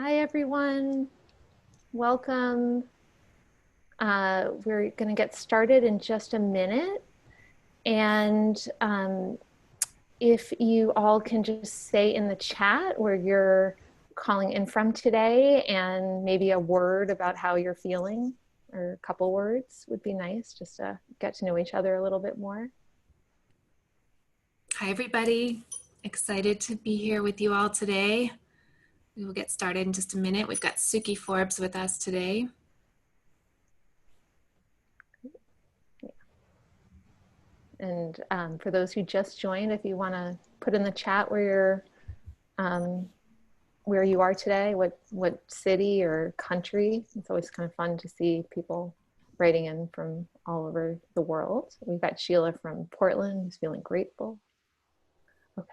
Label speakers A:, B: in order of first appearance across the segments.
A: Hi, everyone. Welcome. We're going to get started in just a minute. And if you all can just say in the chat where you're calling in from today and maybe a word about how you're feeling, or a couple words would be nice just to get to know each other a little bit more.
B: Hi, everybody. Excited to be here with you all today. We will get started in just a minute. We've got Sukey Forbes with us today.
A: And for those who just joined, if you want to put in the chat where you are today, what city or country. It's always kind of fun to see people writing in from all over the world. We've got Sheila from Portland who's feeling grateful. Okay.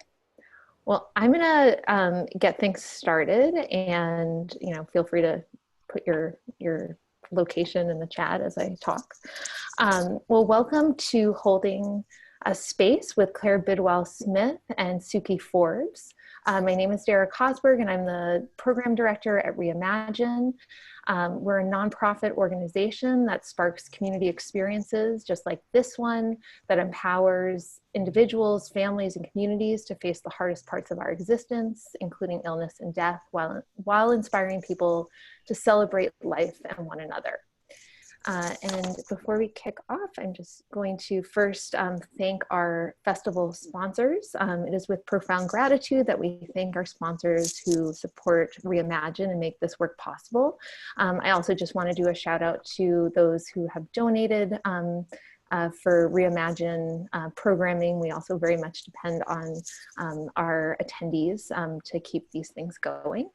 A: Well, I'm gonna get things started, and feel free to put your location in the chat as I talk. Well, welcome to Holding a Space with Claire Bidwell Smith and Sukey Forbes. My name is Dara Cosberg, and I'm the program director at Reimagine. We're a nonprofit organization that sparks community experiences just like this one, that empowers individuals, families, and communities to face the hardest parts of our existence, including illness and death, while inspiring people to celebrate life and one another. And before we kick off, I'm just going to first thank our festival sponsors. It is with profound gratitude that we thank our sponsors who support Reimagine and make this work possible. I also just want to do a shout out to those who have donated for Reimagine programming. We also very much depend on our attendees to keep these things going.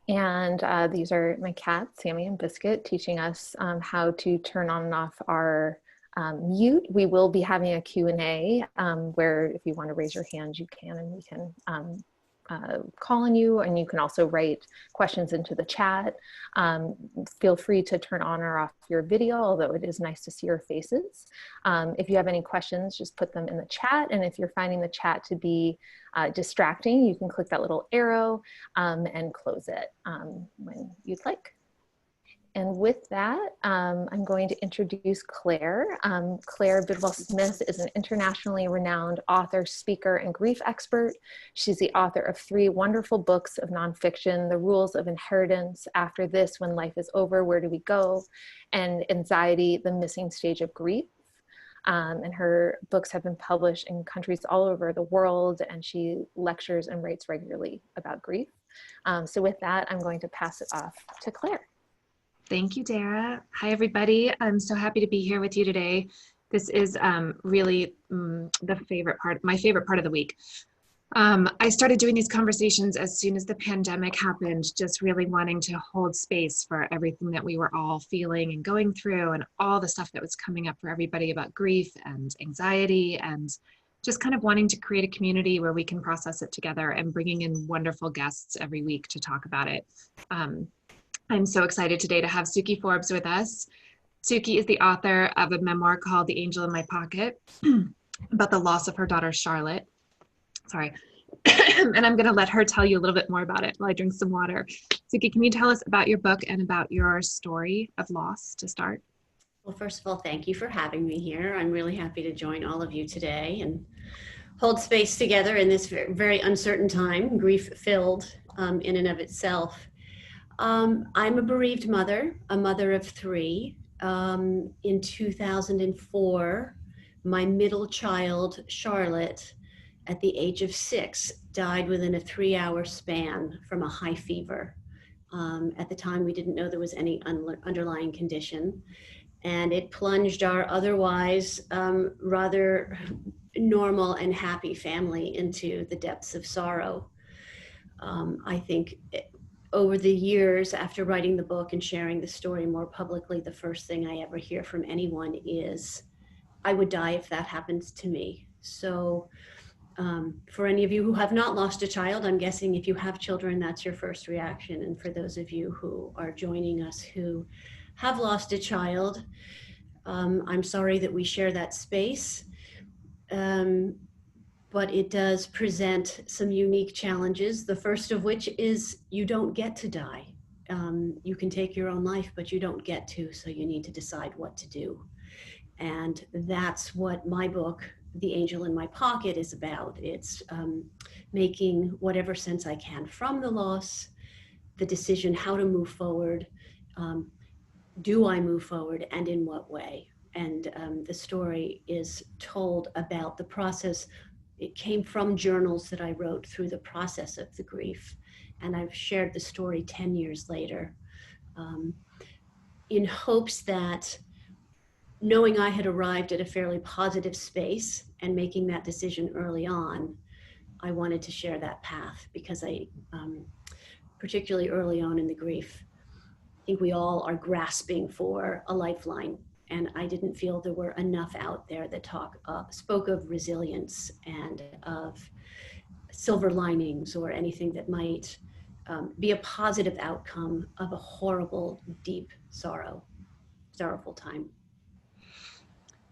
A: And these are my cats, Sammy and Biscuit, teaching us how to turn on and off our mute. We will be having a Q&A where if you want to raise your hand, you can, and we can call on you, and you can also write questions into the chat. Feel free to turn on or off your video, although it is nice to see your faces. If you have any questions, just put them in the chat, and if you're finding the chat to be distracting, you can click that little arrow and close it when you'd like. And with that, I'm going to introduce Claire. Claire Bidwell Smith is an internationally renowned author, speaker, and grief expert. She's the author of 3 wonderful books of nonfiction: The Rules of Inheritance, After This, When Life is Over, Where Do We Go? And Anxiety, The Missing Stage of Grief. And her books have been published in countries all over the world, and she lectures and writes regularly about grief. So with that, I'm going to pass it off to Claire.
B: Thank you, Dara. Hi, everybody. I'm so happy to be here with you today. This is really my favorite part of the week. I started doing these conversations as soon as the pandemic happened, just really wanting to hold space for everything that we were all feeling and going through, and all the stuff that was coming up for everybody about grief and anxiety, and just kind of wanting to create a community where we can process it together, and bringing in wonderful guests every week to talk about it. I'm so excited today to have Sukey Forbes with us. Sukey is the author of a memoir called The Angel in My Pocket, about the loss of her daughter, Charlotte. Sorry. And I'm going to let her tell you a little bit more about it while I drink some water. Sukey, can you tell us about your book and about your story of loss to start?
C: Well, first of all, thank you for having me here. I'm really happy to join all of you today and hold space together in this very uncertain time, grief-filled in and of itself. I'm a bereaved mother, a mother of 3. In 2004, my middle child, Charlotte, at the age of 6, died within a 3-hour span from a high fever. At the time, we didn't know there was any underlying condition, and it plunged our otherwise rather normal and happy family into the depths of sorrow. I think over the years, after writing the book and sharing the story more publicly, the first thing I ever hear from anyone is, I would die if that happens to me. So for any of you who have not lost a child, I'm guessing if you have children, that's your first reaction. And for those of you who are joining us who have lost a child, I'm sorry that we share that space. but it does present some unique challenges. The first of which is you don't get to die. You can take your own life, but you don't get to, so you need to decide what to do. And that's what my book, The Angel in My Pocket, is about. It's making whatever sense I can from the loss, the decision how to move forward. Do I move forward, and in what way? And the story is told about the process. It came from journals that I wrote through the process of the grief. And I've shared the story 10 years later, in hopes that, knowing I had arrived at a fairly positive space and making that decision early on, I wanted to share that path, because I, particularly early on in the grief, I think we all are grasping for a lifeline. And I didn't feel there were enough out there that spoke of resilience and of silver linings, or anything that might be a positive outcome of a horrible, deep sorrowful time.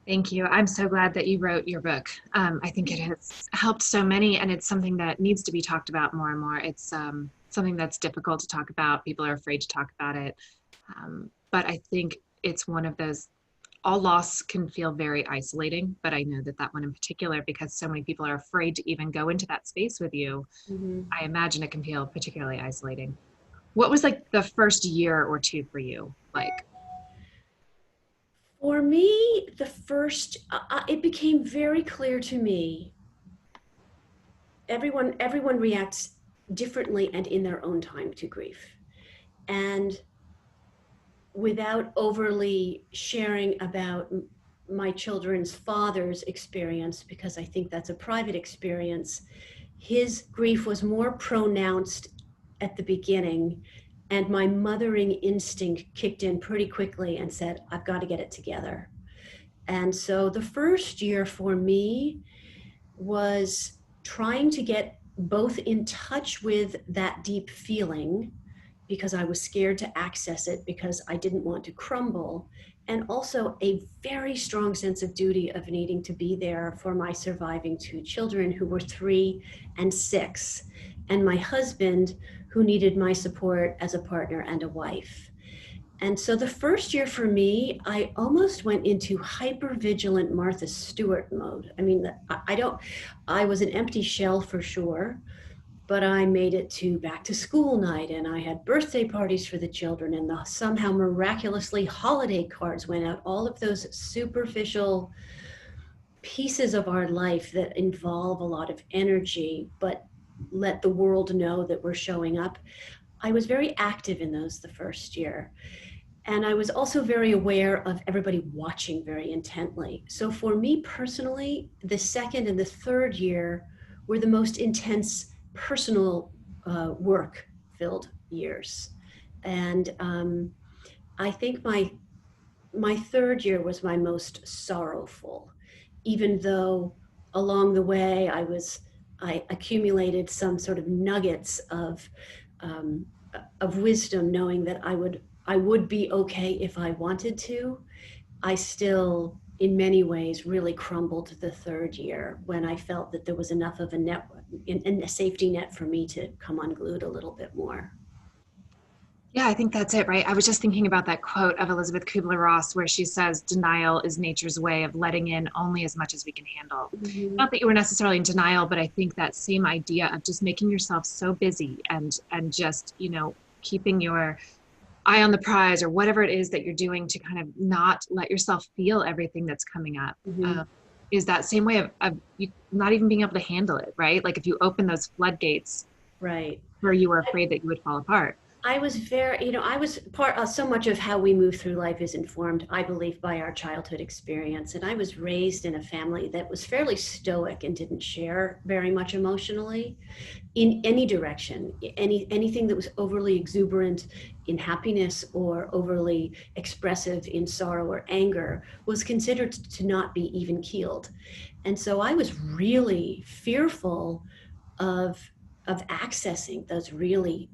B: Thank you. I'm so glad that you wrote your book. I think it has helped so many, and it's something that needs to be talked about more and more. It's something that's difficult to talk about. People are afraid to talk about it. But I think it's one of those, all loss can feel very isolating, but I know that that one in particular, because so many people are afraid to even go into that space with you, I imagine it can feel particularly isolating. What was like the first year or two for you like?
C: For me, it became very clear to me, everyone reacts differently and in their own time to grief. And without overly sharing about my children's father's experience, because I think that's a private experience, his grief was more pronounced at the beginning, and my mothering instinct kicked in pretty quickly and said, I've got to get it together. And so the first year for me was trying to get both in touch with that deep feeling, because I was scared to access it because I didn't want to crumble, and also a very strong sense of duty of needing to be there for my surviving two children, who were 3 and 6, and my husband, who needed my support as a partner and a wife. And so the first year for me, I almost went into hyper-vigilant Martha Stewart mode. I mean, I was an empty shell for sure, but I made it to back to school night, and I had birthday parties for the children, and somehow miraculously holiday cards went out. All of those superficial pieces of our life that involve a lot of energy, but let the world know that we're showing up. I was very active in those the first year. And I was also very aware of everybody watching very intently. So for me personally, the second and the third year were the most intense personal work-filled years. And I think my third year was my most sorrowful, even though along the way I accumulated some sort of nuggets of wisdom, knowing that I would be okay if I wanted to. I still, in many ways, really crumbled the third year, when I felt that there was enough of a safety net for me to come unglued a little bit more.
B: Yeah, I think that's it, right? I was just thinking about that quote of Elizabeth Kubler-Ross, where she says, denial is nature's way of letting in only as much as we can handle. Mm-hmm. Not that you were necessarily in denial, but I think that same idea of just making yourself so busy and just, keeping your eye on the prize, or whatever it is that you're doing to kind of not let yourself feel everything that's coming up, is that same way of you not even being able to handle it, right? Like if you open those floodgates,
C: right,
B: where you were afraid that you would fall apart.
C: I was very, I was so much of how we move through life is informed, I believe, by our childhood experience. And I was raised in a family that was fairly stoic and didn't share very much emotionally in any direction. Anything that was overly exuberant in happiness or overly expressive in sorrow or anger was considered to not be even keeled. And so I was really fearful of accessing those really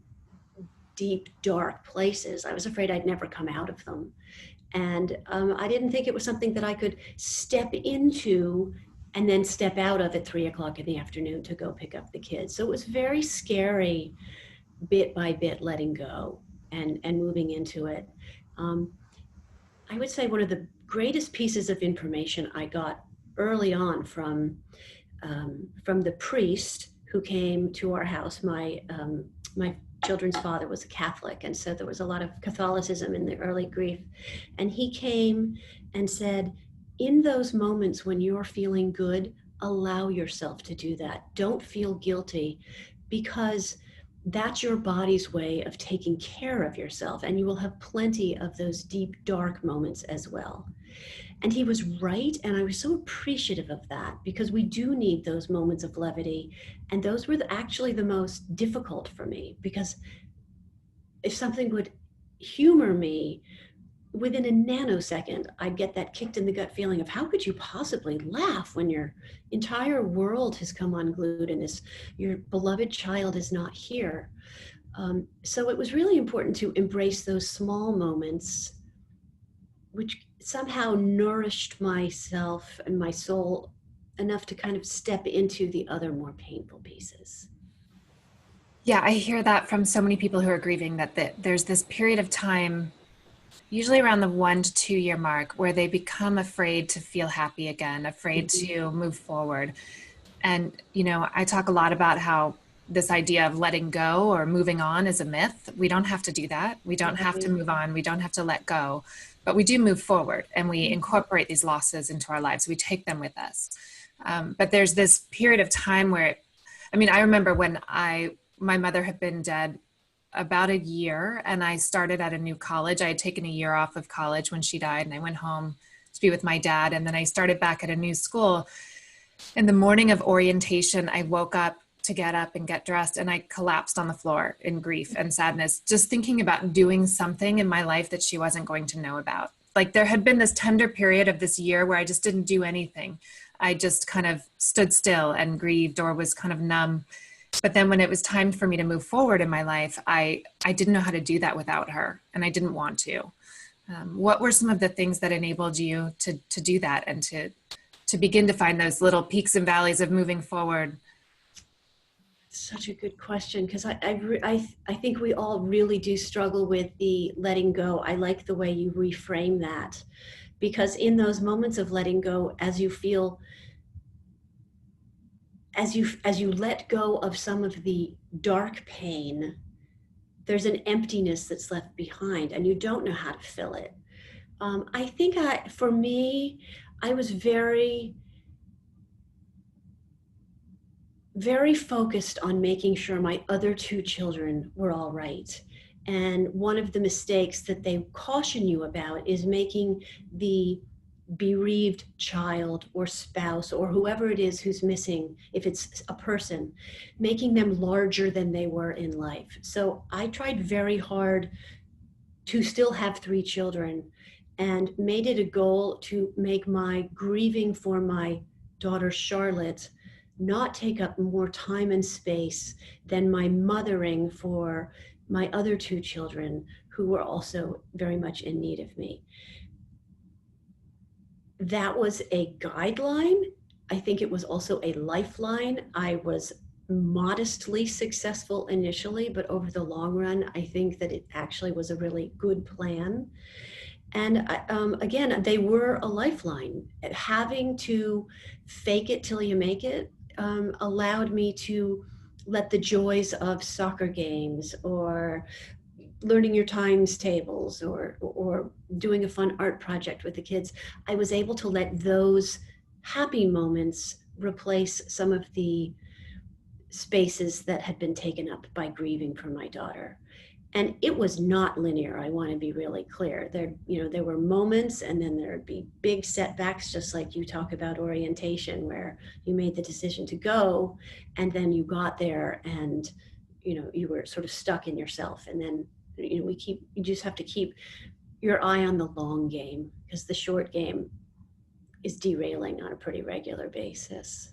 C: deep, dark places. I was afraid I'd never come out of them. And I didn't think it was something that I could step into and then step out of at 3 o'clock in the afternoon to go pick up the kids. So it was very scary, bit by bit, letting go and moving into it. I would say one of the greatest pieces of information I got early on from the priest who came to our house. My children's father was a Catholic, and so there was a lot of Catholicism in the early grief. And he came and said, in those moments when you're feeling good, allow yourself to do that. Don't feel guilty, because that's your body's way of taking care of yourself, and you will have plenty of those deep, dark moments as well. And he was right, and I was so appreciative of that, because we do need those moments of levity, and those were actually the most difficult for me, because if something would humor me, within a nanosecond, I'd get that kicked in the gut feeling of, how could you possibly laugh when your entire world has come unglued and your beloved child is not here? So it was really important to embrace those small moments, which somehow nourished myself and my soul enough to kind of step into the other more painful pieces.
B: Yeah, I hear that from so many people who are grieving, that there's this period of time, usually around the 1 to 2 year mark, where they become afraid to feel happy again, afraid to move forward. And, I talk a lot about how this idea of letting go or moving on is a myth. We don't have to do that. We don't have to move on. We don't have to let go, but we do move forward, and we incorporate these losses into our lives. We take them with us. But there's this period of time where, I remember when my mother had been dead about a year, and I started at a new college. I had taken a year off of college when she died, and I went home to be with my dad. And then I started back at a new school. In the morning of orientation, I woke up to get up and get dressed, and I collapsed on the floor in grief and sadness, just thinking about doing something in my life that she wasn't going to know about. Like, there had been this tender period of this year where I just didn't do anything. I just kind of stood still and grieved, or was kind of numb. But then when it was time for me to move forward in my life, I didn't know how to do that without her, and I didn't want to. What were some of the things that enabled you to do that, and to begin to find those little peaks and valleys of moving forward?
C: Such a good question, because I think we all really do struggle with the letting go. I like the way you reframe that, because in those moments of letting go, as you feel, as you let go of some of the dark pain, there's an emptiness that's left behind, and you don't know how to fill it. I think for me, I was very, very focused on making sure my other 2 children were all right. And one of the mistakes that they caution you about is making the bereaved child or spouse or whoever it is who's missing, if it's a person, making them larger than they were in life. So I tried very hard to still have 3 children, and made it a goal to make my grieving for my daughter Charlotte not take up more time and space than my mothering for my other 2 children, who were also very much in need of me. That was a guideline. I think it was also a lifeline. I was modestly successful initially, but over the long run, I think that it actually was a really good plan. And again, they were a lifeline. Having to fake it till you make it allowed me to let the joys of soccer games, or learning your times tables, or doing a fun art project with the kids, I was able to let those happy moments replace some of the spaces that had been taken up by grieving for my daughter. And it was not linear. I want to be really clear. There were moments, and then there'd be big setbacks, just like you talk about orientation, where you made the decision to go, and then you got there, and you were sort of stuck in yourself. And then you just have to keep your eye on the long game, because the short game is derailing on a pretty regular basis.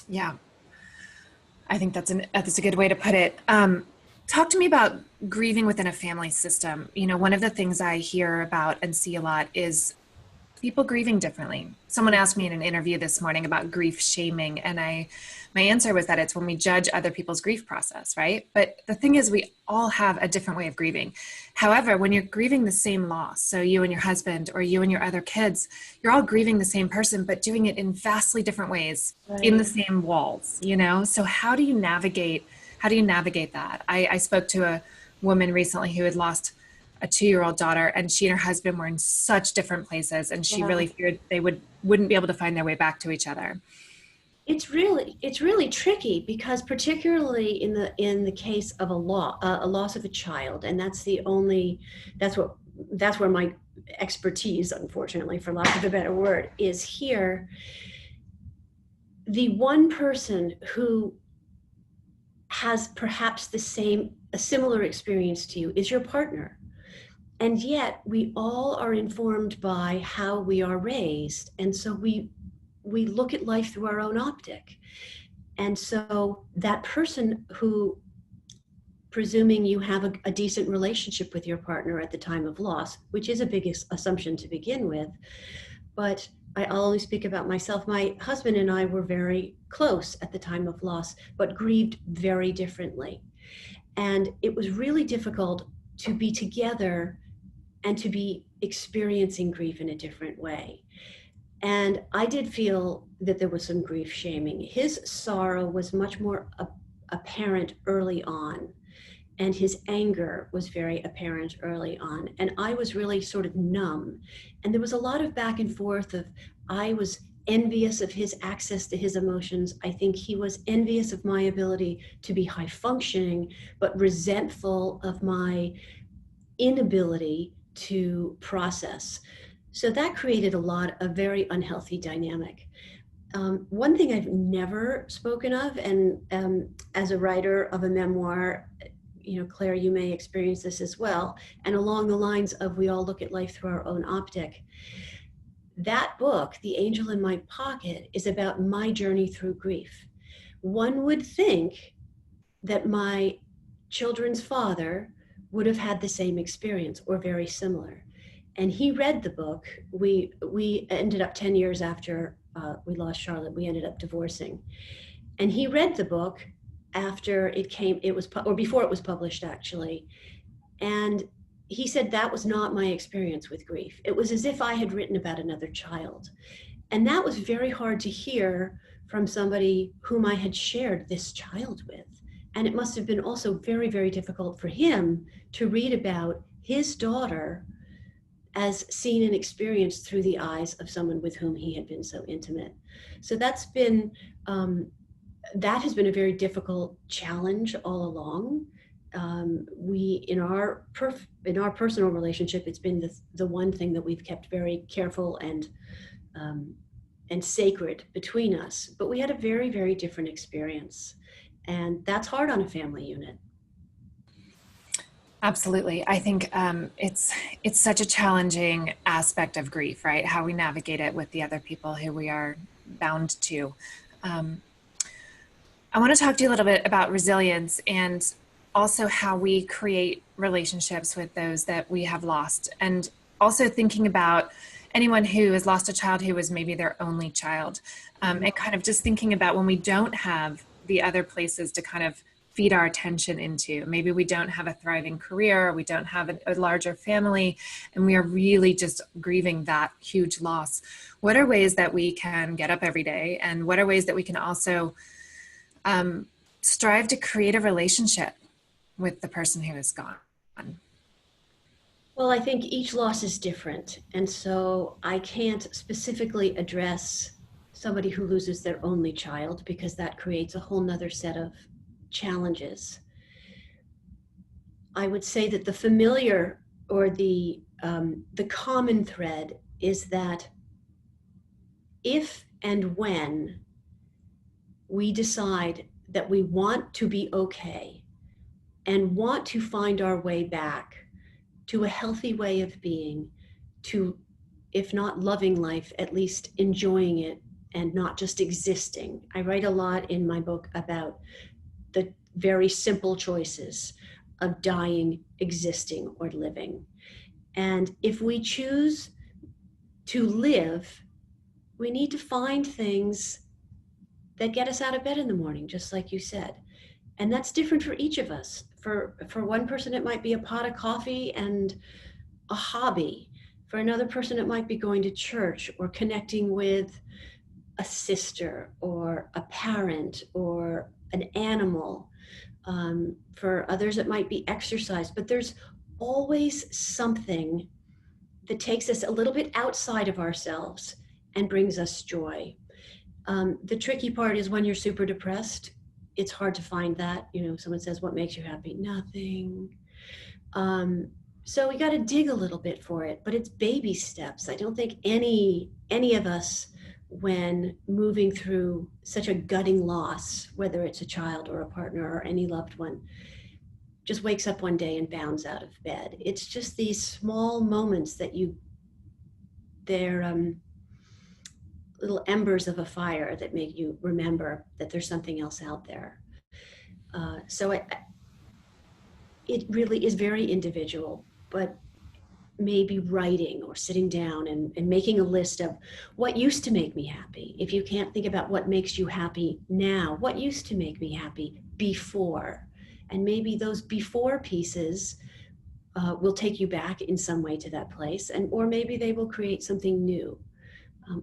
B: Yeah, I think that's a good way to put it. Talk to me about grieving within a family system. One of the things I hear about and see a lot is people grieving differently. Someone asked me in an interview this morning about grief shaming, and my answer was that it's when we judge other people's grief process, right? But the thing is, we all have a different way of grieving. However, when you're grieving the same loss, so you and your husband or you and your other kids, you're all grieving the same person, but doing it in vastly different ways in the same walls, you know? So how do you navigate that? I spoke to a woman recently who had lost a 2-year-old daughter, and she and her husband were in such different places, and she really feared they wouldn't be able to find their way back to each other.
C: It's really tricky, because particularly in the case of a loss of a child, and that's where my expertise, unfortunately, for lack of a better word, is here. The one person who has perhaps a similar experience to you is your partner. And yet we all are informed by how we are raised. And so we look at life through our own optic. And so that person who, presuming you have a decent relationship with your partner at the time of loss, which is a big assumption to begin with, but I'll only speak about myself. My husband and I were very close at the time of loss, but grieved very differently. And it was really difficult to be together and to be experiencing grief in a different way. And I did feel that there was some grief shaming. His sorrow was much more apparent early on, and his anger was very apparent early on. And I was really sort of numb. And there was a lot of back and forth of, I was envious of his access to his emotions. I think he was envious of my ability to be high functioning, but resentful of my inability to process. So that created a very unhealthy dynamic. One thing I've never spoken of, and as a writer of a memoir, Claire, you may experience this as well, and along the lines of we all look at life through our own optic. That book, The Angel in My Pocket, is about my journey through grief. One would think that my children's father would have had the same experience or very similar. And he read the book. We ended up 10 years after we lost Charlotte, we ended up divorcing. And he read the book after before it was published, actually. And he said that was not my experience with grief. It was as if I had written about another child. And that was very hard to hear from somebody whom I had shared this child with. And it must have been also very, very difficult for him to read about his daughter as seen and experienced through the eyes of someone with whom he had been so intimate. So that has been a very difficult challenge all along. In our personal relationship, it's been the one thing that we've kept very careful and sacred between us. But we had a very, very different experience, and that's hard on a family unit.
B: Absolutely. I think it's such a challenging aspect of grief, right? How we navigate it with the other people who we are bound to. I want to talk to you a little bit about resilience and also how we create relationships with those that we have lost, and also thinking about anyone who has lost a child who was maybe their only child, and kind of just thinking about when we don't have the other places to kind of feed our attention into. Maybe we don't have a thriving career, we don't have a larger family, and we are really just grieving that huge loss. What are ways that we can get up every day, and what are ways that we can also strive to create a relationship with the person who is gone?
C: Well, I think each loss is different. And so I can't specifically address somebody who loses their only child, because that creates a whole nother set of challenges. I would say that the familiar, or the common thread, is that if and when we decide that we want to be okay and want to find our way back to a healthy way of being, to, if not loving life, at least enjoying it and not just existing. I write a lot in my book about the very simple choices of dying, existing, or living. And if we choose to live, we need to find things that get us out of bed in the morning, just like you said. And that's different for each of us. For one person, it might be a pot of coffee and a hobby. For another person, it might be going to church or connecting with a sister or a parent or an animal. For others, it might be exercise, but there's always something that takes us a little bit outside of ourselves and brings us joy. The tricky part is when you're super depressed, it's hard to find that. You know, someone says, what makes you happy? Nothing. So we got to dig a little bit for it, but it's baby steps. I don't think any of us, when moving through such a gutting loss, whether it's a child or a partner or any loved one, just wakes up one day and bounds out of bed. It's just these small moments that they're little embers of a fire that make you remember that there's something else out there. So it really is very individual, but maybe writing or sitting down and making a list of what used to make me happy. If you can't think about what makes you happy now, what used to make me happy before? And maybe those before pieces will take you back in some way to that place, or maybe they will create something new.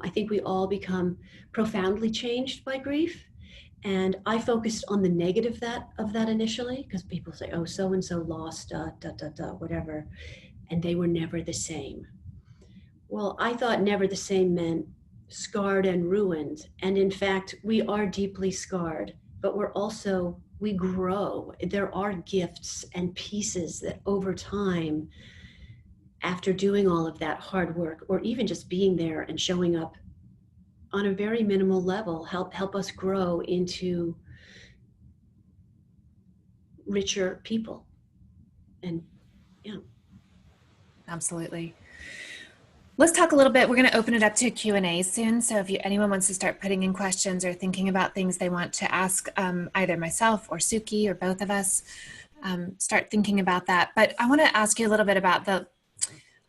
C: I think we all become profoundly changed by grief. And I focused on the negative of that initially, because people say, oh, so-and-so lost, whatever. And they were never the same. Well, I thought never the same meant scarred and ruined. And in fact, we are deeply scarred, but we grow. There are gifts and pieces that over time, after doing all of that hard work, or even just being there and showing up on a very minimal level, help us grow into richer people. And yeah.
B: Absolutely. Let's talk a little bit. We're going to open it up to Q&A soon. So if anyone wants to start putting in questions or thinking about things they want to ask either myself or Sukey or both of us, start thinking about that. But I want to ask you a little bit about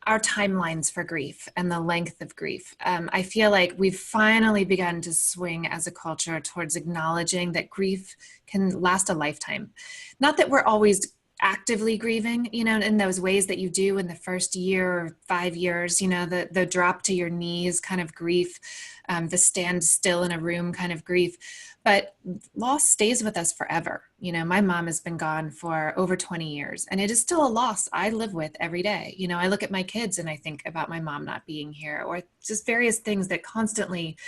B: our timelines for grief and the length of grief. I feel like we've finally begun to swing as a culture towards acknowledging that grief can last a lifetime. Not that we're always actively grieving, you know, in those ways that you do in the first year or 5 years, you know, the drop to your knees kind of grief, the stand still in a room kind of grief. But loss stays with us forever. You know, my mom has been gone for over 20 years, and it is still a loss I live with every day. You know, I look at my kids and I think about my mom not being here, or just various things that constantly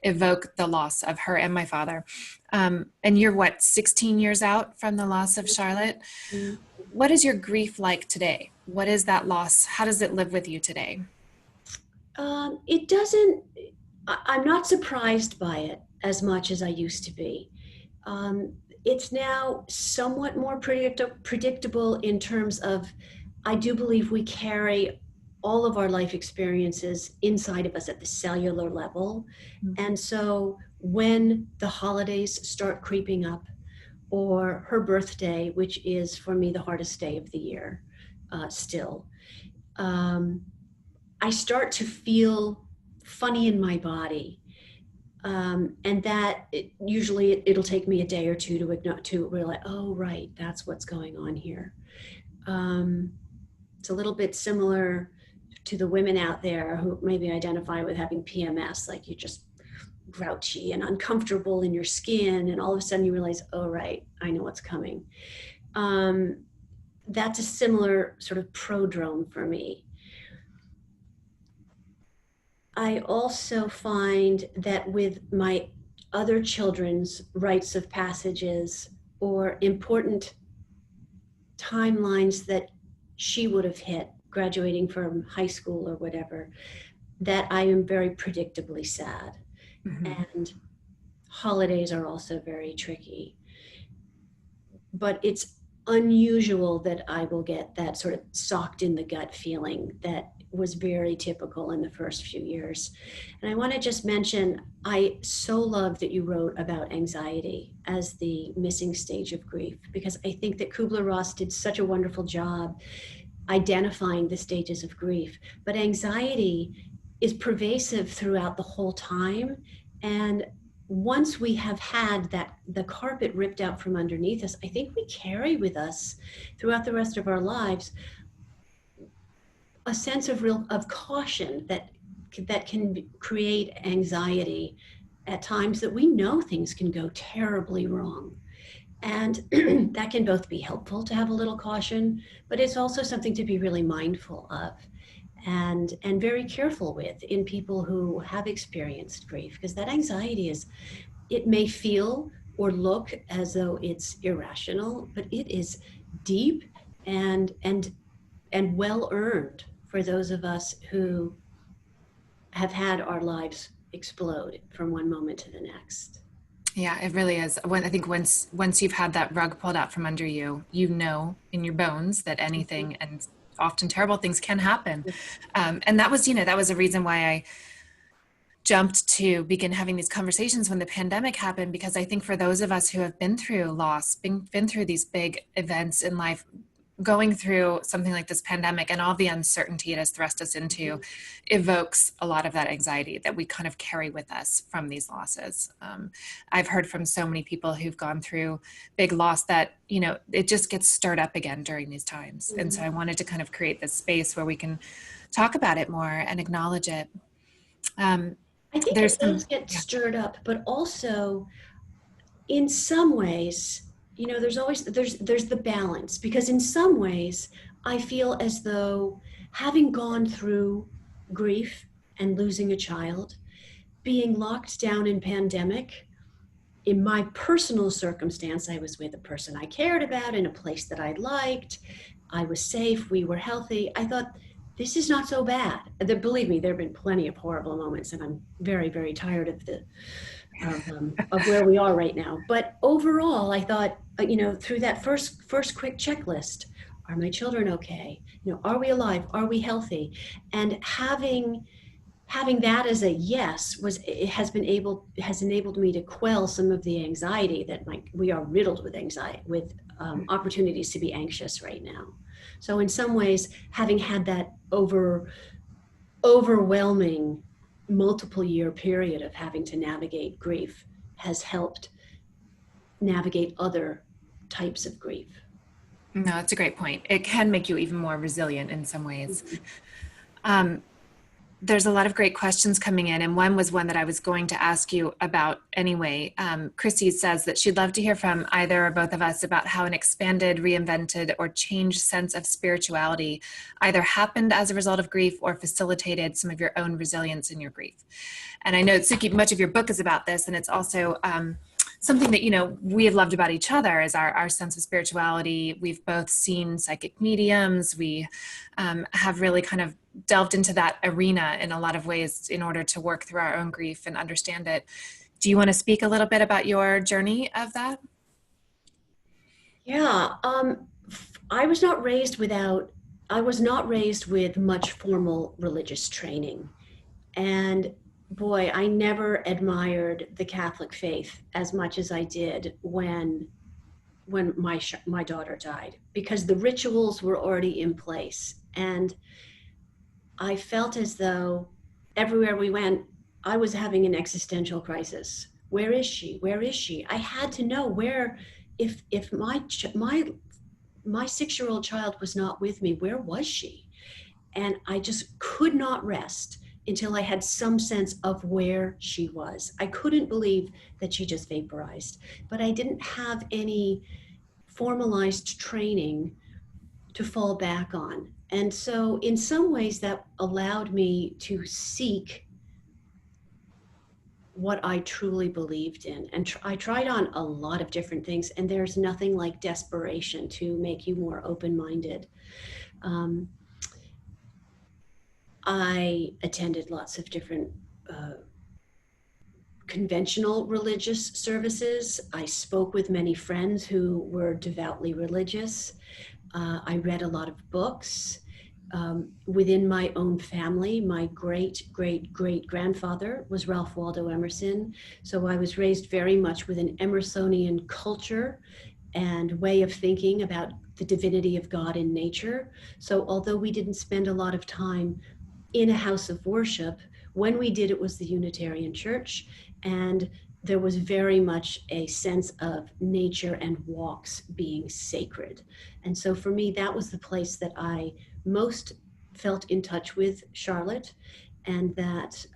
B: evoke the loss of her and my father. And you're 16 years out from the loss of Charlotte?
C: Mm-hmm.
B: What is your grief like today? What is that loss? How does it live with you today?
C: It doesn't, I'm not surprised by it as much as I used to be. It's now somewhat more predictable in terms of, I do believe we carry all of our life experiences inside of us at the cellular level. Mm-hmm. And so when the holidays start creeping up, or her birthday, which is for me the hardest day of the year still, I start to feel funny in my body. And that usually it'll take me a day or two to realize, oh, right, that's what's going on here. It's a little bit similar to the women out there who maybe identify with having PMS, like you're just grouchy and uncomfortable in your skin, and all of a sudden you realize, oh, right, I know what's coming. That's a similar sort of prodrome for me. I also find that with my other children's rites of passages or important timelines that she would have hit graduating from high school or whatever, that I am very predictably sad. Mm-hmm. And holidays are also very tricky. But it's unusual that I will get that sort of socked in the gut feeling that was very typical in the first few years. And I want to just mention, I so love that you wrote about anxiety as the missing stage of grief, because I think that Kubler-Ross did such a wonderful job identifying the stages of grief. But anxiety is pervasive throughout the whole time. And once we have had that, the carpet ripped out from underneath us, I think we carry with us throughout the rest of our lives a sense of caution that can create anxiety at times that we know things can go terribly wrong. And that can both be helpful to have a little caution, but it's also something to be really mindful of and very careful with in people who have experienced grief, because that anxiety is, it may feel or look as though it's irrational, but it is deep and well earned for those of us who have had our lives explode from one moment to the next.
B: Yeah, it really is. I think once you've had that rug pulled out from under you, you know in your bones that anything and often terrible things can happen. And that was, that was a reason why I jumped to begin having these conversations when the pandemic happened, because I think for those of us who have been through loss, been through these big events in life, going through something like this pandemic and all the uncertainty it has thrust us into evokes a lot of that anxiety that we kind of carry with us from these losses. I've heard from so many people who've gone through big loss that, it just gets stirred up again during these times. Mm-hmm. And so I wanted to kind of create this space where we can talk about it more and acknowledge it.
C: I think it does get stirred up, but also in some ways, there's the balance, because in some ways I feel as though, having gone through grief and losing a child, being locked down in pandemic, in my personal circumstance, I was with a person I cared about in a place that I liked. I was safe. We were healthy. I thought, this is not so bad. Believe me, there have been plenty of horrible moments, and I'm very, very tired of where we are right now. But overall, I thought, through that first quick checklist, are my children okay? Are we alive? Are we healthy? And having that as a yes has enabled me to quell some of the anxiety that we are riddled with anxiety, with opportunities to be anxious right now. So in some ways, having had that overwhelming multiple year period of having to navigate grief has helped navigate other types of grief.
B: No, that's a great point. It can make you even more resilient in some ways. There's a lot of great questions coming in, and one was one that I was going to ask you about anyway. Chrissy says that she'd love to hear from either or both of us about how an expanded, reinvented, or changed sense of spirituality either happened as a result of grief or facilitated some of your own resilience in your grief. And I know, Sukey, much of your book is about this, and it's also something that, we have loved about each other is our sense of spirituality. We've both seen psychic mediums. We have really kind of delved into that arena in a lot of ways in order to work through our own grief and understand it. Do you want to speak a little bit about your journey of that?
C: Yeah, I was not raised with much formal religious training. And boy, I never admired the Catholic faith as much as I did when my daughter died, because the rituals were already in place. And I felt as though everywhere we went, I was having an existential crisis. Where is she? Where is she? I had to know where, if my 6-year-old child was not with me, where was she? And I just could not rest until I had some sense of where she was. I couldn't believe that she just vaporized, but I didn't have any formalized training to fall back on. And so in some ways that allowed me to seek what I truly believed in. And I tried on a lot of different things, and there's nothing like desperation to make you more open-minded. I attended lots of different conventional religious services. I spoke with many friends who were devoutly religious. I read a lot of books. Within my own family, my great-great-great-grandfather was Ralph Waldo Emerson. So I was raised very much with an Emersonian culture and way of thinking about the divinity of God in nature. So although we didn't spend a lot of time in a house of worship, when we did, it was the Unitarian Church, and there was very much a sense of nature and walks being sacred. And so for me, that was the place that I most felt in touch with Charlotte, and that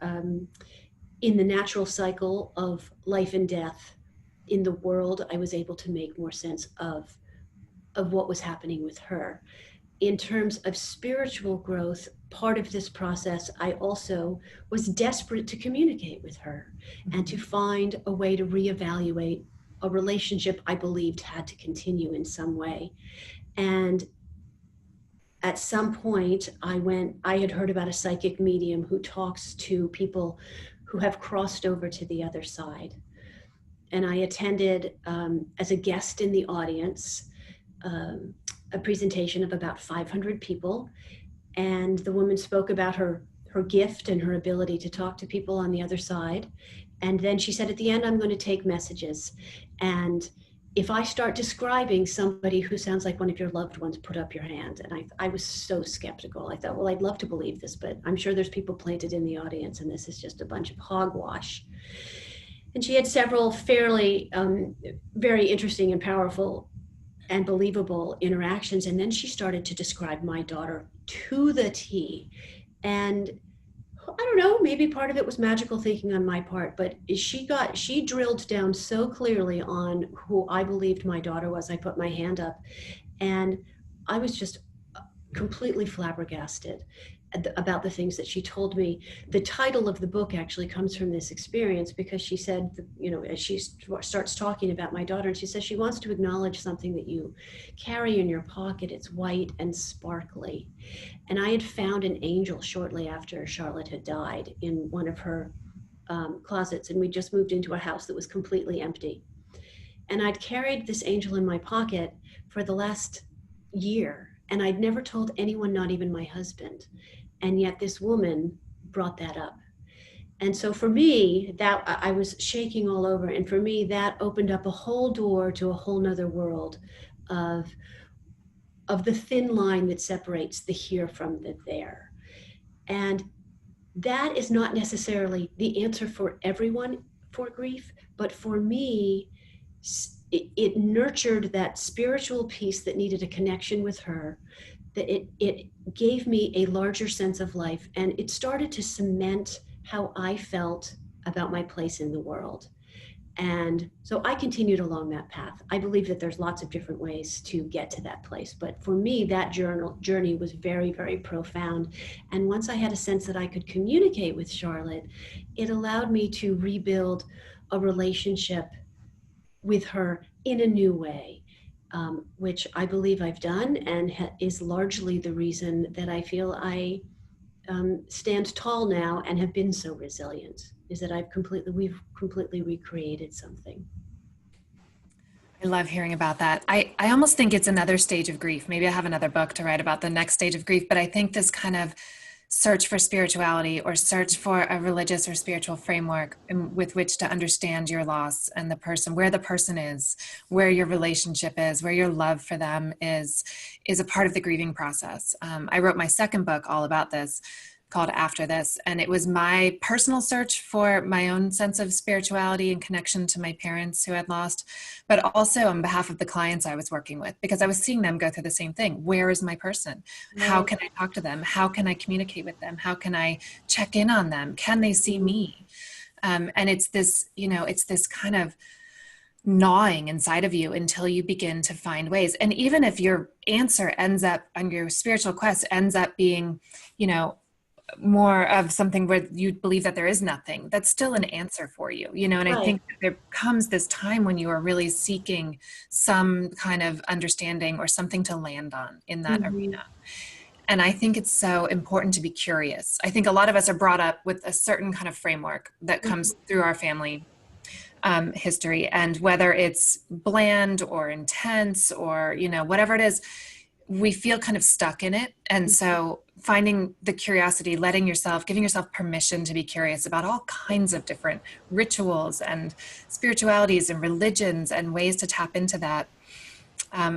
C: in the natural cycle of life and death in the world, I was able to make more sense of what was happening with her. In terms of spiritual growth, part of this process, I also was desperate to communicate with her and to find a way to reevaluate a relationship I believed had to continue in some way. And at some point, I had heard about a psychic medium who talks to people who have crossed over to the other side. And I attended as a guest in the audience a presentation of about 500 people. And the woman spoke about her gift and her ability to talk to people on the other side. And then she said, at the end, I'm going to take messages. And if I start describing somebody who sounds like one of your loved ones, put up your hand. And I was so skeptical. I thought, well, I'd love to believe this, but I'm sure there's people planted in the audience, and this is just a bunch of hogwash. And she had several fairly, very interesting and powerful and believable interactions. And then she started to describe my daughter to the T. And I don't know, maybe part of it was magical thinking on my part, but she drilled down so clearly on who I believed my daughter was. I put my hand up, and I was just completely flabbergasted about the things that she told me. The title of the book actually comes from this experience, because she said, as she starts talking about my daughter, and she says she wants to acknowledge something that you carry in your pocket. It's white and sparkly. And I had found an angel shortly after Charlotte had died in one of her closets, and we just moved into a house that was completely empty. And I'd carried this angel in my pocket for the last year, and I'd never told anyone, not even my husband. And yet this woman brought that up. And so for me, that I was shaking all over. And for me, that opened up a whole door to a whole nother world of the thin line that separates the here from the there. And that is not necessarily the answer for everyone for grief, but for me, it nurtured that spiritual piece that needed a connection with her, that it gave me a larger sense of life, and it started to cement how I felt about my place in the world. And so I continued along that path. I believe that there's lots of different ways to get to that place, but for me, that journey was very, very profound. And once I had a sense that I could communicate with Charlotte, it allowed me to rebuild a relationship with her in a new way, which I believe I've done, and is largely the reason that I feel I stand tall now and have been so resilient, is that we've completely recreated something.
B: I love hearing about that. I almost think it's another stage of grief. Maybe I have another book to write about the next stage of grief, but I think this kind of search for spirituality, or search for a religious or spiritual framework with which to understand your loss and the person, where the person is, where your relationship is, where your love for them is a part of the grieving process. I wrote my second book all about this, called After This, and it was my personal search for my own sense of spirituality and connection to my parents who had lost, but also on behalf of the clients I was working with, because I was seeing them go through the same thing. Where is my person? How can I talk to them? How can I communicate with them? How can I check in on them? Can they see me? And it's this, it's this kind of gnawing inside of you until you begin to find ways. And even if your answer ends up on your spiritual quest ends up being, more of something where you believe that there is nothing, that's still an answer for you, and right. I think there comes this time when you are really seeking some kind of understanding or something to land on in that arena. And I think it's so important to be curious. I think a lot of us are brought up with a certain kind of framework that comes through our family history, and whether it's bland or intense or, whatever it is, we feel kind of stuck in it. And so finding the curiosity, giving yourself permission to be curious about all kinds of different rituals and spiritualities and religions and ways to tap into that.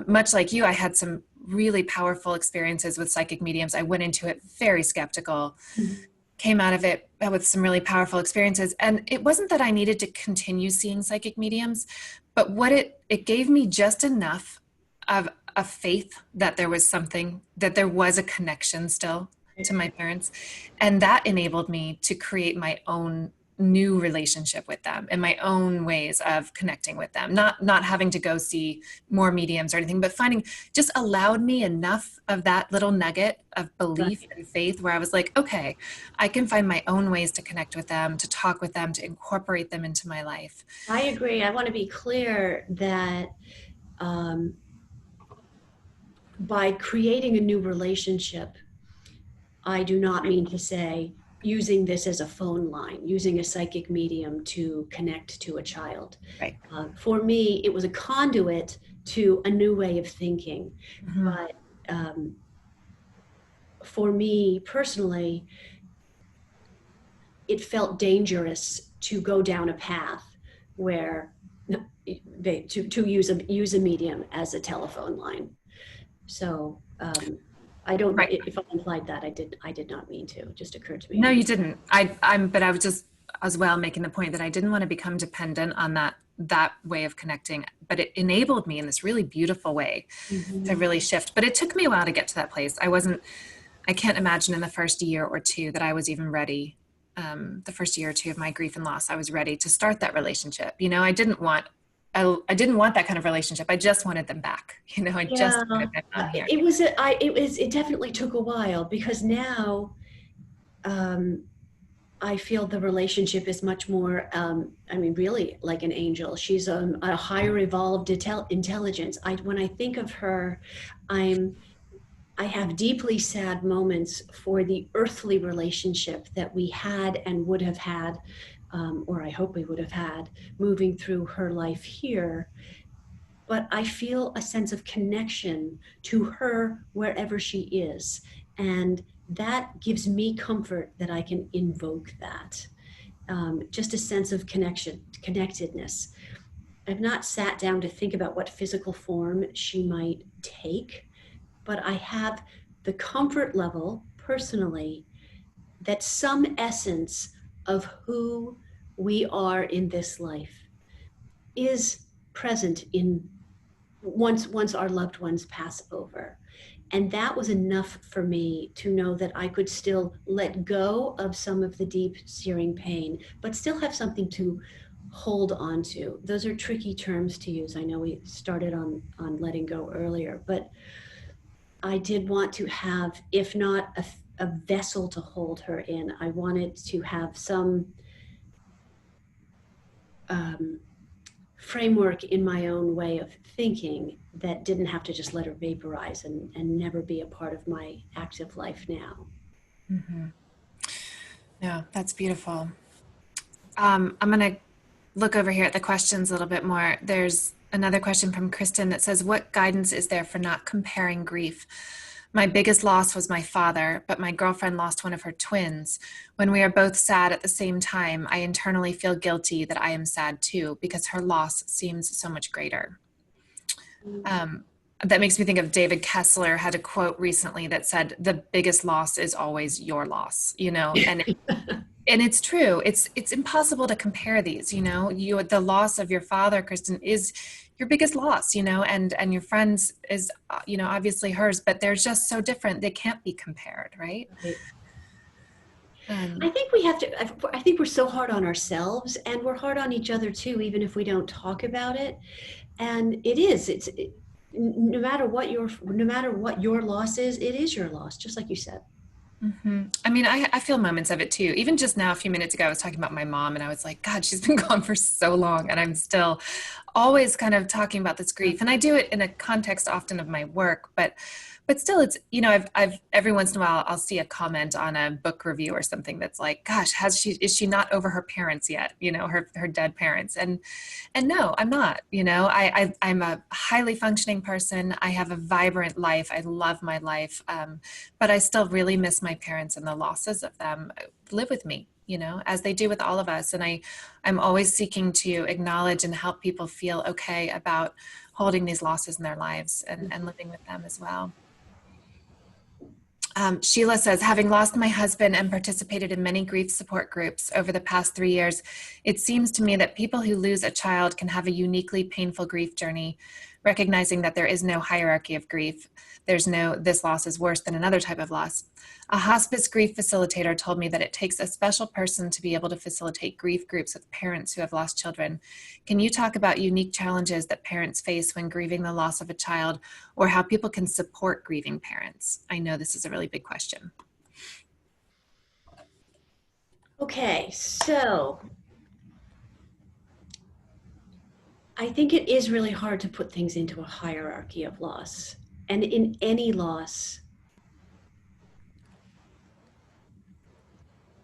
B: Much like you, I had some really powerful experiences with psychic mediums. I went into it very skeptical, came out of it with some really powerful experiences. And it wasn't that I needed to continue seeing psychic mediums, but what it gave me just enough of a faith that there was something, that there was a connection still to my parents. And that enabled me to create my own new relationship with them and my own ways of connecting with them, not having to go see more mediums or anything, but finding, just allowed me enough of that little nugget of belief and faith where I was like, okay, I can find my own ways to connect with them, to talk with them, to incorporate them into my life.
C: I agree. I want to be clear that by creating a new relationship, I do not mean to say using this as a phone line, using a psychic medium to connect to a child.
B: Right.
C: For me, it was a conduit to a new way of thinking.
B: Mm-hmm.
C: But for me personally, it felt dangerous to go down a path where to use a medium as a telephone line. So I don't know if I implied that. I did not mean to. It just occurred to me.
B: No, you didn't. But I was just as well making the point that I didn't want to become dependent on that way of connecting, but it enabled me in this really beautiful way to really shift. But it took me a while to get to that place. I can't imagine in the first year or two that I was even ready. The first year or two of my grief and loss, I was ready to start that relationship. I didn't want that kind of relationship. I just wanted them back. Just wanted them on here.
C: It definitely took a while, because now I feel the relationship is much more, really like an angel. She's a higher evolved intelligence. When I think of her, I have deeply sad moments for the earthly relationship that we had and would have had, or I hope we would have had, moving through her life here. But I feel a sense of connection to her wherever she is. And that gives me comfort that I can invoke that. Just a sense of connectedness. I've not sat down to think about what physical form she might take, but I have the comfort level personally that some essence of who we are in this life is present in once our loved ones pass over. And that was enough for me to know that I could still let go of some of the deep searing pain, but still have something to hold on to. Those are tricky terms to use. I know we started on letting go earlier, but I did want to have, if not a vessel to hold her in, I wanted to have some framework in my own way of thinking that didn't have to just let her vaporize and never be a part of my active life now.
B: Mm-hmm. Yeah, that's beautiful. I'm going to look over here at the questions a little bit more. There's another question from Kristen that says, what guidance is there for not comparing grief? My biggest loss was my father, but my girlfriend lost one of her twins. When we are both sad at the same time, I internally feel guilty that I am sad too, because her loss seems so much greater. That makes me think of David Kessler had a quote recently that said, the biggest loss is always your loss, and it's true. It's impossible to compare these, the loss of your father, Kristen, is your biggest loss, and your friend's is, obviously hers, but they're just so different. They can't be compared. Right.
C: I think we're so hard on ourselves, and we're hard on each other too, even if we don't talk about it. And no matter what your loss is, it is your loss, just like you said.
B: Mm-hmm. I feel moments of it too. Even just now, a few minutes ago, I was talking about my mom and I was like, God, she's been gone for so long. And I'm still always kind of talking about this grief. And I do it in a context often of my work, but still it's, I've every once in a while, I'll see a comment on a book review or something that's like, gosh, is she not over her parents yet? Her dead parents. And no, I'm not, I'm a highly functioning person. I have a vibrant life. I love my life. But I still really miss my parents, and the losses of them live with me, as they do with all of us. And I'm always seeking to acknowledge and help people feel okay about holding these losses in their lives and living with them as well.
D: Sheila says, having lost my husband and participated in many grief support groups over the past 3 years, it seems to me that people who lose a child can have a uniquely painful grief journey, recognizing that there is no hierarchy of grief. There's no, this loss is worse than another type of loss. A hospice grief facilitator told me that it takes a special person to be able to facilitate grief groups with parents who have lost children. Can you talk about unique challenges that parents face when grieving the loss of a child, or how people can support grieving parents? I know this is a really big question.
C: Okay, so I think it is really hard to put things into a hierarchy of loss. And in any loss,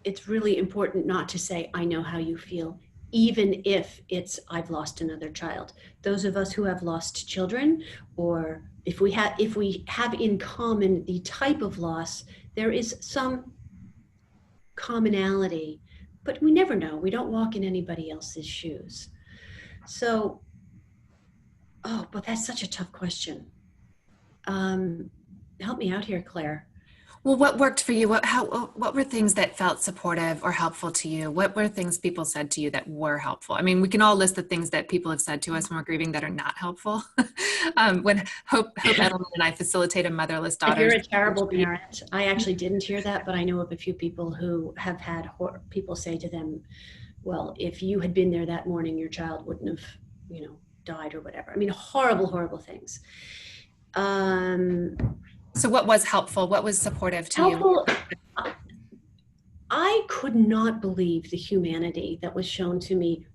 C: it's really important not to say, I know how you feel, even if it's, I've lost another child. Those of us who have lost children, or if we have in common the type of loss, there is some commonality, but we never know. We don't walk in anybody else's shoes. So, but that's such a tough question. Help me out here, Claire.
D: Well, what worked for you? What were things that felt supportive or helpful to you? What were things people said to you that were helpful? I mean, we can all list the things that people have said to us when we're grieving that are not helpful. When Hope Edelman and I facilitate a motherless daughter.
C: If you're a terrible parent, I actually didn't hear that, but I know of a few people who have had people say to them, well, if you had been there that morning, your child wouldn't have, died or whatever. I mean, horrible, horrible things.
D: So what was helpful? What was supportive to you?
C: I could not believe the humanity that was shown to me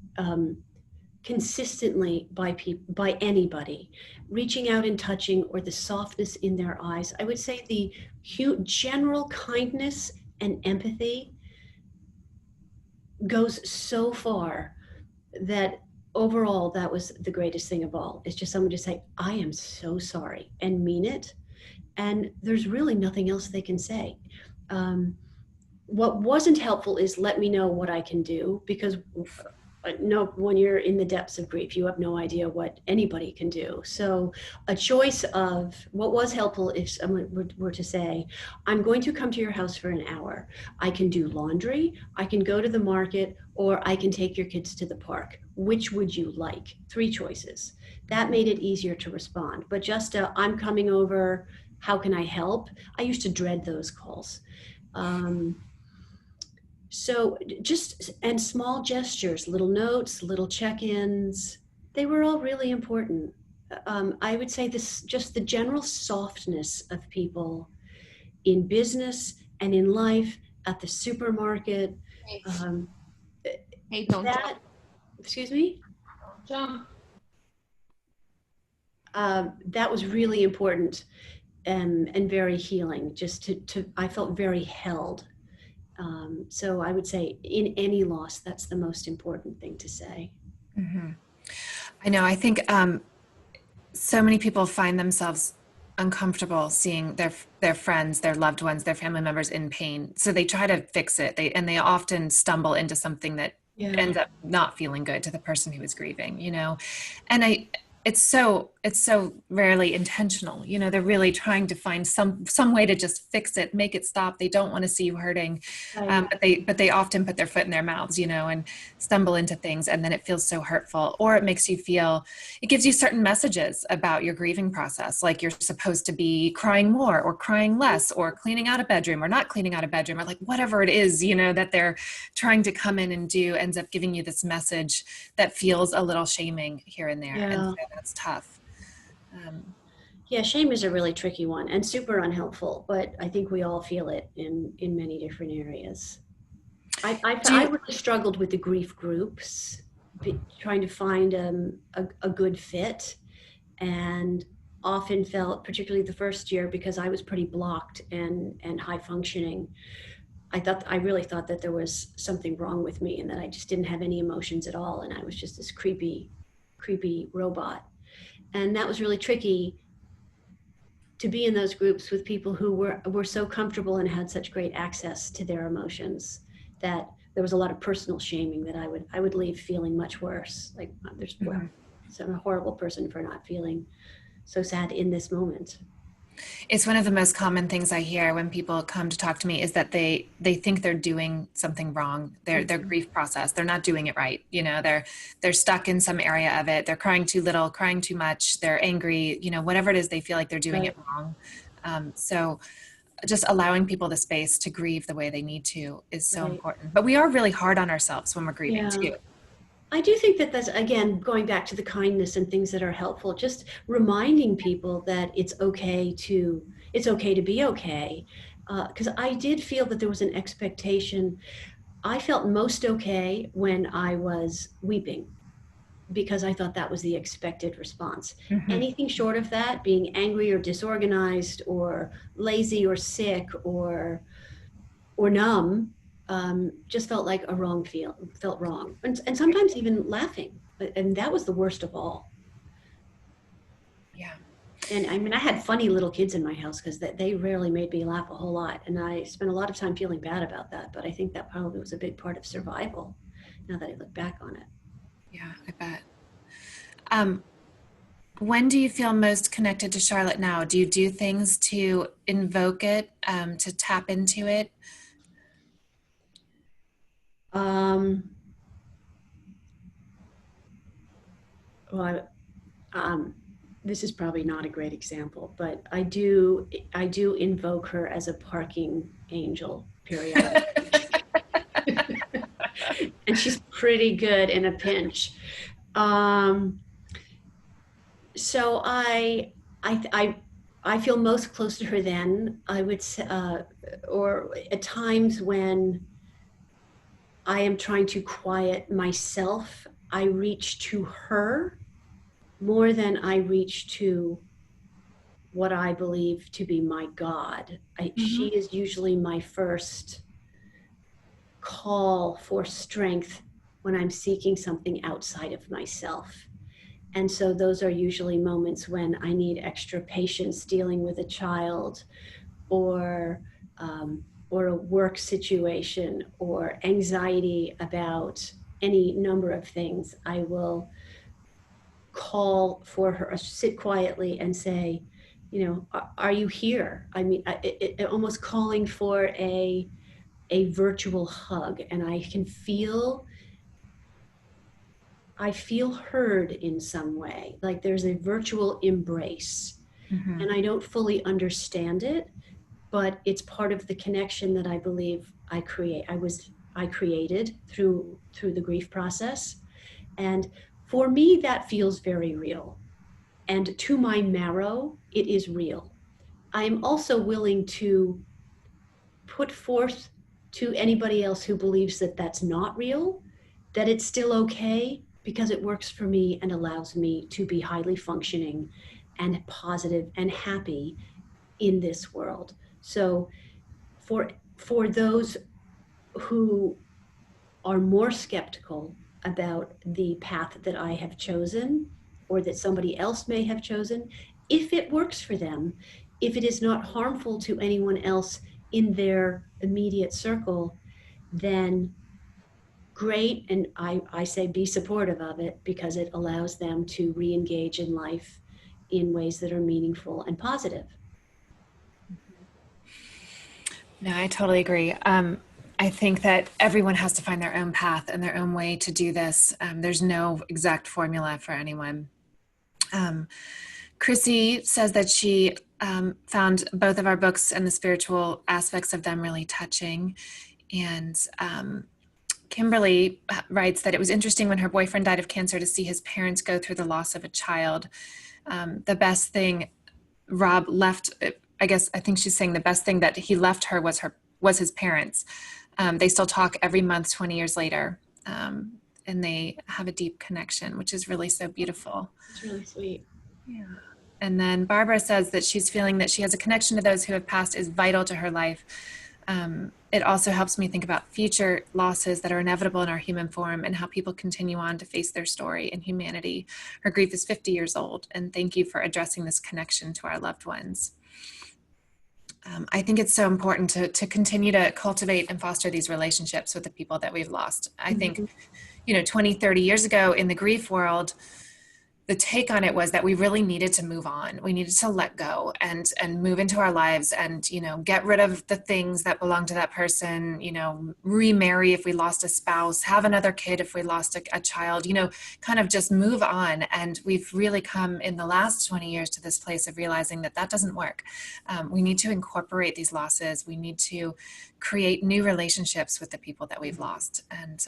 C: consistently by anybody, reaching out and touching, or the softness in their eyes. I would say the general kindness and empathy goes so far that overall, that was the greatest thing of all. It's just someone to say, I am so sorry, and mean it. And there's really nothing else they can say. What wasn't helpful is let me know what I can do, because when you're in the depths of grief, you have no idea what anybody can do. So a choice of what was helpful, if someone were to say, I'm going to come to your house for an hour. I can do laundry, I can go to the market, or I can take your kids to the park. Which would you like? 3 choices. That made it easier to respond. But just I'm coming over, how can I help? I used to dread those calls. So and small gestures, little notes, little check-ins, they were all really important. I would say just the general softness of people in business and in life, at the supermarket.
A: Hey, don't jump.
C: Excuse me?
A: Jump.
C: That was really important and very healing. Just I felt very held. So I would say in any loss, that's the most important thing to say.
D: Mm-hmm. I know. I think so many people find themselves uncomfortable seeing their friends, their loved ones, their family members in pain. So they try to fix it. They often stumble into something that ends up not feeling good to the person who is grieving, and it's so rarely intentional. They're really trying to find some way to just fix it, make it stop. They don't want to see you hurting, right. But they often put their foot in their mouths, and stumble into things, and then it feels so hurtful. Or it gives you certain messages about your grieving process, like you're supposed to be crying more, or crying less, or cleaning out a bedroom, or not cleaning out a bedroom, or like whatever it is, that they're trying to come in and do, ends up giving you this message that feels a little shaming here and there. And so that's tough.
C: Shame is a really tricky one and super unhelpful, but I think we all feel it in many different areas. I really struggled with the grief groups, trying to find a good fit, and often felt, particularly the first year, because I was pretty blocked and high functioning, I really thought that there was something wrong with me and that I just didn't have any emotions at all, and I was just this creepy robot. And that was really tricky, to be in those groups with people who were so comfortable and had such great access to their emotions, that there was a lot of personal shaming that I would leave feeling much worse. Like I'm a horrible person for not feeling so sad in this moment.
D: It's one of the most common things I hear when people come to talk to me is that they think they're doing something wrong. Their grief process, they're not doing it right. You know, they're stuck in some area of it. They're crying too little, crying too much. They're angry. You know, whatever it is, they feel like they're doing it wrong. So just allowing people the space to grieve the way they need to is so important. But we are really hard on ourselves when we're grieving too.
C: I do think that that's, again, going back to the kindness and things that are helpful, just reminding people that it's okay to be okay. Because I did feel that there was an expectation. I felt most okay when I was weeping, because I thought that was the expected response. Anything short of that, being angry or disorganized or lazy or sick or numb, just felt like felt wrong. And sometimes even laughing. And that was the worst of all.
D: Yeah.
C: And I mean, I had funny little kids in my house because they rarely made me laugh a whole lot. And I spent a lot of time feeling bad about that. But I think that probably was a big part of survival, now that I look back on it.
D: Yeah, I bet. When do you feel most connected to Charlotte now? Do you do things to invoke it, to tap into it?
C: Well, this is probably not a great example, but I do invoke her as a parking angel periodically. And she's pretty good in a pinch. So I feel most close to her then, I would say, or at times when I am trying to quiet myself, I reach to her more than I reach to what I believe to be my God. She is usually my first call for strength when I'm seeking something outside of myself. And so those are usually moments when I need extra patience dealing with a child, or a work situation, or anxiety about any number of things. I will call for her, sit quietly and say, you know, are you here? I mean, almost calling for a virtual hug, and I feel heard in some way, like there's a virtual embrace. And I don't fully understand it, but it's part of the connection that I believe I created through the grief process. And for me, that feels very real. And to my marrow, it is real. I am also willing to put forth to anybody else who believes that that's not real, that it's still okay, because it works for me and allows me to be highly functioning and positive and happy in this world. So for those who are more skeptical about the path that I have chosen, or that somebody else may have chosen, if it works for them, if it is not harmful to anyone else in their immediate circle, then great. And I say be supportive of it, because it allows them to re-engage in life in ways that are meaningful and positive.
D: No, I totally agree. I think that everyone has to find their own path and their own way to do this. There's no exact formula for anyone. Chrissy says that she found both of our books and the spiritual aspects of them really touching. And Kimberly writes that it was interesting when her boyfriend died of cancer to see his parents go through the loss of a child. The best thing Rob left, I think she's saying the best thing that he left her was his parents. They still talk every month 20 years later, and they have a deep connection, which is really so beautiful.
C: It's really sweet.
D: Yeah. And then Barbara says that she's feeling that she has a connection to those who have passed is vital to her life. It also helps me think about future losses that are inevitable in our human form and how people continue on to face their story in humanity. Her grief is 50 years old, and thank you for addressing this connection to our loved ones. I think it's so important to continue to cultivate and foster these relationships with the people that we've lost. I think, 20, 30 years ago in the grief world, the take on it was that we really needed to move on. We needed to let go and move into our lives and, you know, get rid of the things that belong to that person, you know, remarry if we lost a spouse, have another kid if we lost a child, you know, kind of just move on. And we've really come in the last 20 years to this place of realizing that that doesn't work. We need to incorporate these losses. We need to create new relationships with the people that we've lost. And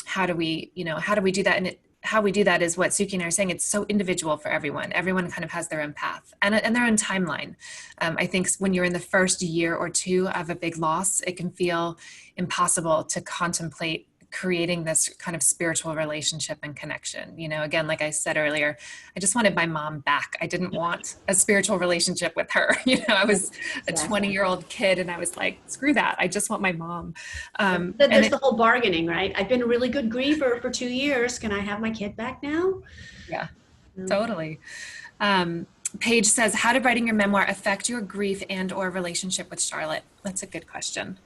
D: how do we do that? And how we do that is what Sukey and I are saying. It's so individual for everyone. Everyone kind of has their own path and their own timeline. I think when you're in the first year or two of a big loss, it can feel impossible to contemplate creating this kind of spiritual relationship and connection. You know, again, like I said earlier, I just wanted my mom back. I didn't want a spiritual relationship with her. You know, I was a 20-year-old kid and I was like, screw that. I just want my mom.
C: There's the whole bargaining, right? I've been a really good griever for 2 years. Can I have my kid back now?
D: Yeah, totally. Paige says, how did writing your memoir affect your grief and or relationship with Charlotte? That's a good question.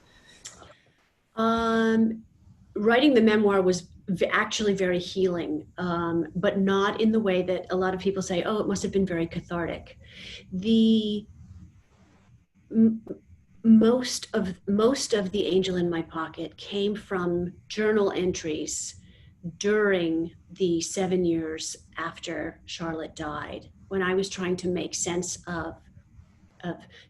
C: Writing the memoir was actually very healing, but not in the way that a lot of people say, oh, it must have been very cathartic. Most of the angel in my pocket came from journal entries during the 7 years after Charlotte died, when I was trying to make sense of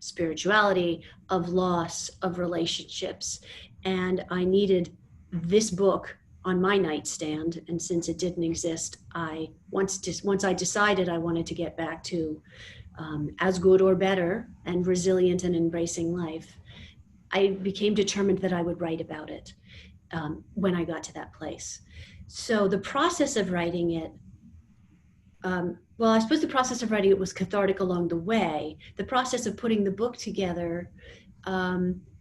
C: spirituality, of loss, of relationships. And I needed this book on my nightstand. And since it didn't exist, once I decided I wanted to get back to as good or better and resilient and embracing life, I became determined that I would write about it when I got to that place. So the process of writing it, well, I suppose the process of writing it was cathartic along the way. The process of putting the book together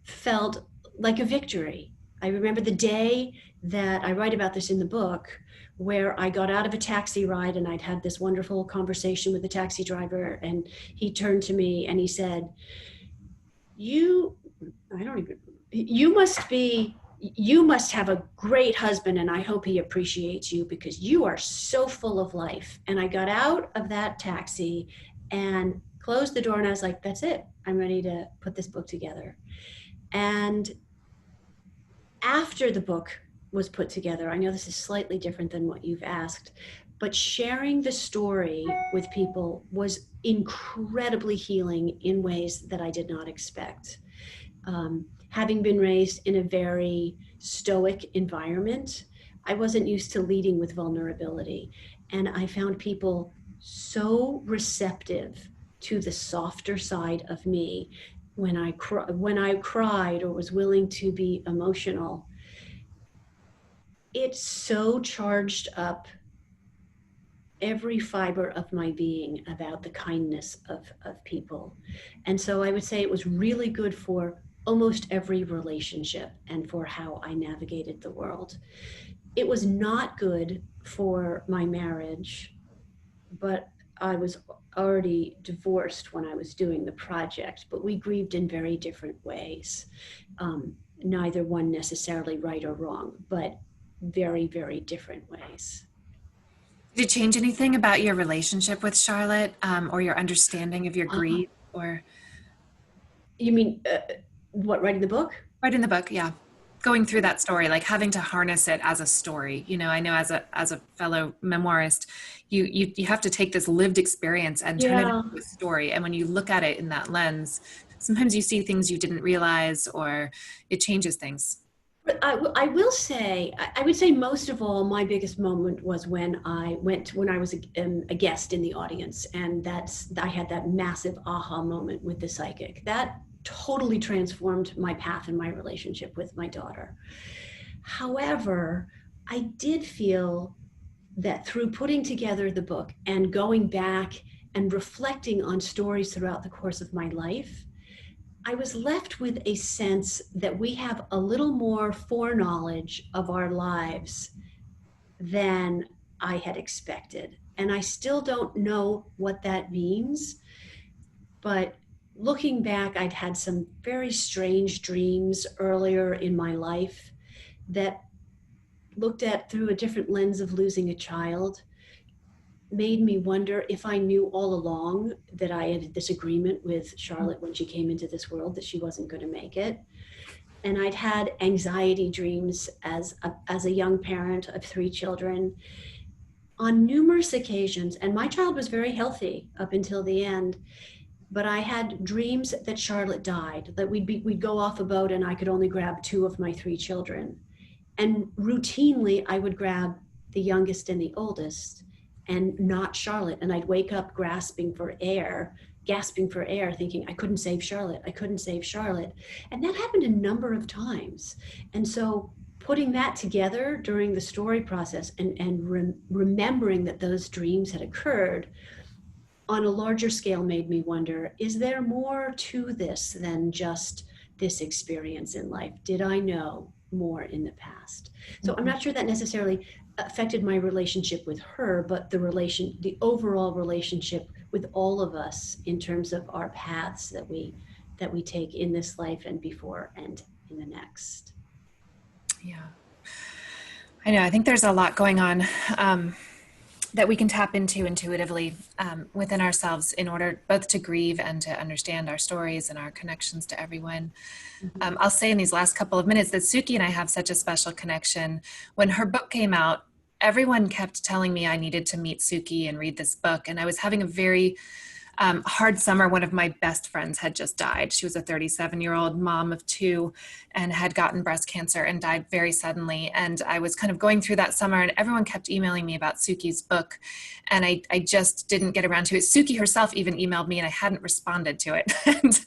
C: felt like a victory. I remember the day that I write about this in the book, where I got out of a taxi ride and I'd had this wonderful conversation with the taxi driver, and he turned to me and he said, you must have a great husband, and I hope he appreciates you because you are so full of life. And I got out of that taxi and closed the door and I was like, that's it. I'm ready to put this book together. And after the book was put together, I know this is slightly different than what you've asked, but sharing the story with people was incredibly healing in ways that I did not expect. Having been raised in a very stoic environment, I wasn't used to leading with vulnerability. And I found people so receptive to the softer side of me when I cried or was willing to be emotional. It so charged up every fiber of my being about the kindness of people. And so I would say it was really good for almost every relationship and for how I navigated the world. It was not good for my marriage, but I was already divorced when I was doing the project, but we grieved in very different ways. Neither one necessarily right or wrong, but very, very different ways.
D: Did it change anything about your relationship with Charlotte, or your understanding of your grief? Or
C: you mean what, writing the book?
D: Writing the book, yeah. Going through that story, like having to harness it as a story. You know, I know as a fellow memoirist, you have to take this lived experience and turn it into a story. And when you look at it in that lens, sometimes you see things you didn't realize, or it changes things.
C: I will say, I would say most of all, my biggest moment was when I was a guest in the audience, and I had that massive aha moment with the psychic. That totally transformed my path and my relationship with my daughter. However, I did feel that through putting together the book and going back and reflecting on stories throughout the course of my life, I was left with a sense that we have a little more foreknowledge of our lives than I had expected. And I still don't know what that means, but looking back, I'd had some very strange dreams earlier in my life that looked at through a different lens of losing a child. made me wonder if I knew all along that I had a disagreement with Charlotte when she came into this world, that she wasn't going to make it. And I'd had anxiety dreams as a young parent of 3 children on numerous occasions. And my child was very healthy up until the end. But I had dreams that Charlotte died, that we'd go off a boat and I could only grab 2 of my 3 children. And routinely I would grab the youngest and the oldest and not Charlotte. And I'd wake up gasping for air, thinking I couldn't save Charlotte. I couldn't save Charlotte. And that happened a number of times. And so putting that together during the story process and remembering that those dreams had occurred on a larger scale made me wonder, is there more to this than just this experience in life? Did I know more in the past? So I'm not sure that necessarily affected my relationship with her, but the overall relationship with all of us in terms of our paths that we take in this life and before and in the next.
D: Yeah. I know. I think there's a lot going on that we can tap into intuitively within ourselves in order both to grieve and to understand our stories and our connections to everyone. I'll say in these last couple of minutes that Sukey and I have such a special connection. When her book came out, everyone kept telling me I needed to meet Sukey and read this book. And I was having a very hard summer. One of my best friends had just died. She was a 37-year-old mom of 2 and had gotten breast cancer and died very suddenly. And I was kind of going through that summer and everyone kept emailing me about Sukey's book. And I just didn't get around to it. Sukey herself even emailed me and I hadn't responded to it. And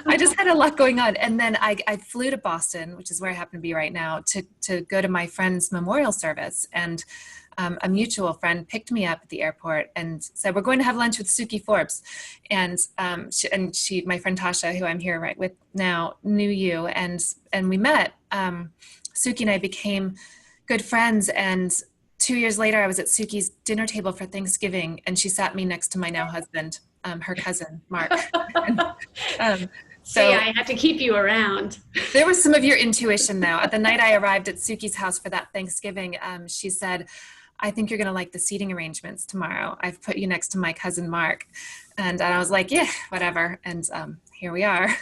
D: I just had a lot going on. And then I flew to Boston, which is where I happen to be right now, to go to my friend's memorial service. And a mutual friend picked me up at the airport and said, we're going to have lunch with Sukey Forbes. And she, my friend Tasha, who I'm here right with now, knew you. And we met. Sukey and I became good friends. And 2 years later, I was at Sukey's dinner table for Thanksgiving. And she sat me next to my now husband, her cousin, Mark.
C: So I had to keep you around.
D: There was some of your intuition, though. At the night I arrived at Sukey's house for that Thanksgiving, she said, I think you're going to like the seating arrangements tomorrow. I've put you next to my cousin, Mark. And I was like, yeah, whatever. And here we are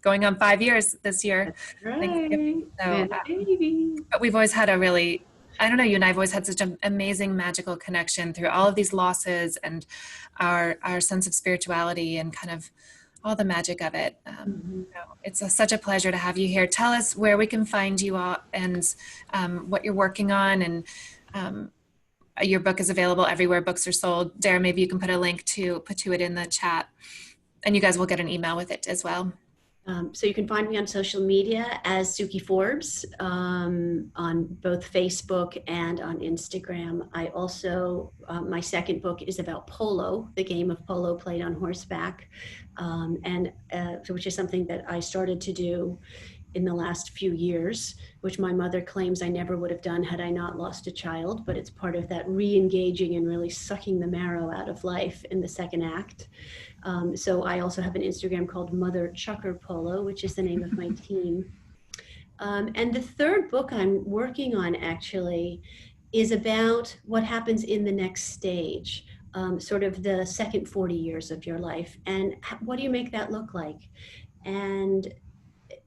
D: going on 5 years this year.
C: That's right. So,
D: but we've always had a really, I don't know, you and I have always had such an amazing magical connection through all of these losses and our sense of spirituality and kind of all the magic of it. So it's such a pleasure to have you here. Tell us where we can find you all and what you're working on. And your book is available everywhere books are sold. Dara, maybe you can put a link to it in the chat, and you guys will get an email with it as well.
C: So you can find me on social media as Sukey Forbes on both Facebook and on Instagram. I also, my second book is about polo, the game of polo played on horseback, which is something that I started to do in the last few years, which my mother claims I never would have done had I not lost a child, but it's part of that re-engaging and really sucking the marrow out of life in the second act. So I also have an Instagram called Mother Chucker Polo, which is the name of my team. And the third book I'm working on actually is about what happens in the next stage, sort of the second 40 years of your life. And what do you make that look like? And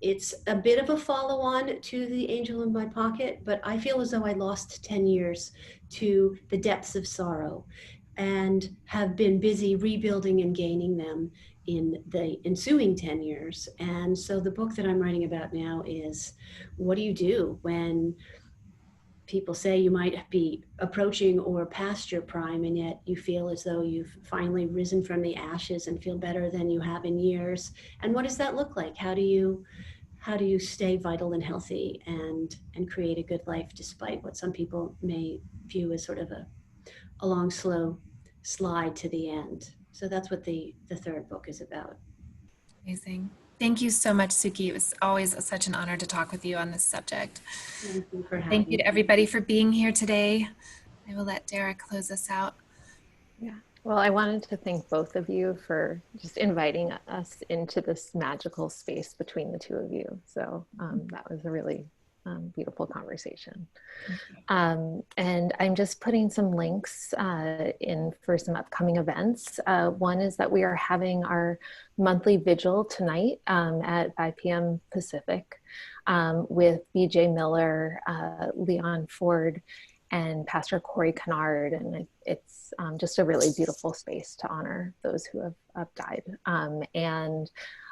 C: it's a bit of a follow-on to The Angel in My Pocket, but I feel as though I lost 10 years to the depths of sorrow and have been busy rebuilding and gaining them in the ensuing 10 years. And so the book that I'm writing about now is, what do you do when people say you might be approaching or past your prime, and yet you feel as though you've finally risen from the ashes and feel better than you have in years? And what does that look like? How do you stay vital and healthy and create a good life despite what some people may view as sort of a long, slow slide to the end? So that's what the third book is about.
D: Amazing. Thank you so much, Sukey. It was always such an honor to talk with you on this subject.
C: Thank you for having me.
D: Thank you to everybody for being here today. I will let Dara close us out.
A: Yeah. Well, I wanted to thank both of you for just inviting us into this magical space between the two of you. So that was a really beautiful conversation. And I'm just putting some links in for some upcoming events. One is that we are having our monthly vigil tonight at 5 p.m. Pacific with BJ Miller, Leon Ford, and Pastor Corey Kennard. And it's just a really beautiful space to honor those who have died.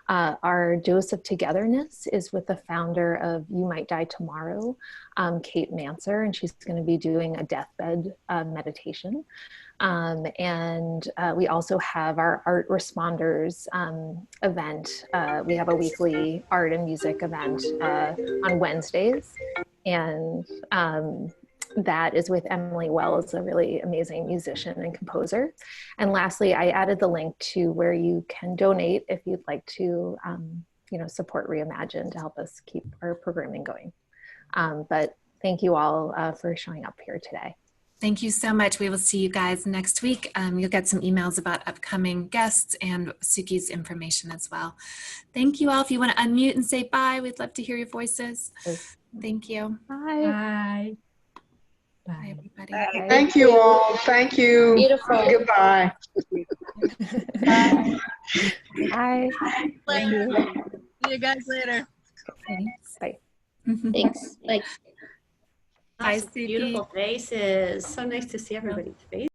A: Our Dose of Togetherness is with the founder of You Might Die Tomorrow, Kate Manser, and she's going to be doing a deathbed meditation. We also have our Art Responders event. We have a weekly art and music event on Wednesdays, and that is with Emily Wells, a really amazing musician and composer. And lastly, I added the link to where you can donate if you'd like to, support Reimagine to help us keep our programming going. But thank you all for showing up here today.
D: Thank you so much. We will see you guys next week. You'll get some emails about upcoming guests and Sukey's information as well. Thank you all. If you want to unmute and say bye, we'd love to hear your voices. Thank you.
A: Bye.
E: Bye.
D: Bye, everybody.
A: Bye.
F: Thank you all. Thank you.
A: Beautiful.
F: Goodbye.
A: Bye. Bye. Thank you.
E: See you guys later.
D: Thanks.
A: Bye.
C: Thanks. Like,
D: Bye,
C: awesome,
D: Sukey.
C: beautiful faces. So nice to see everybody's face.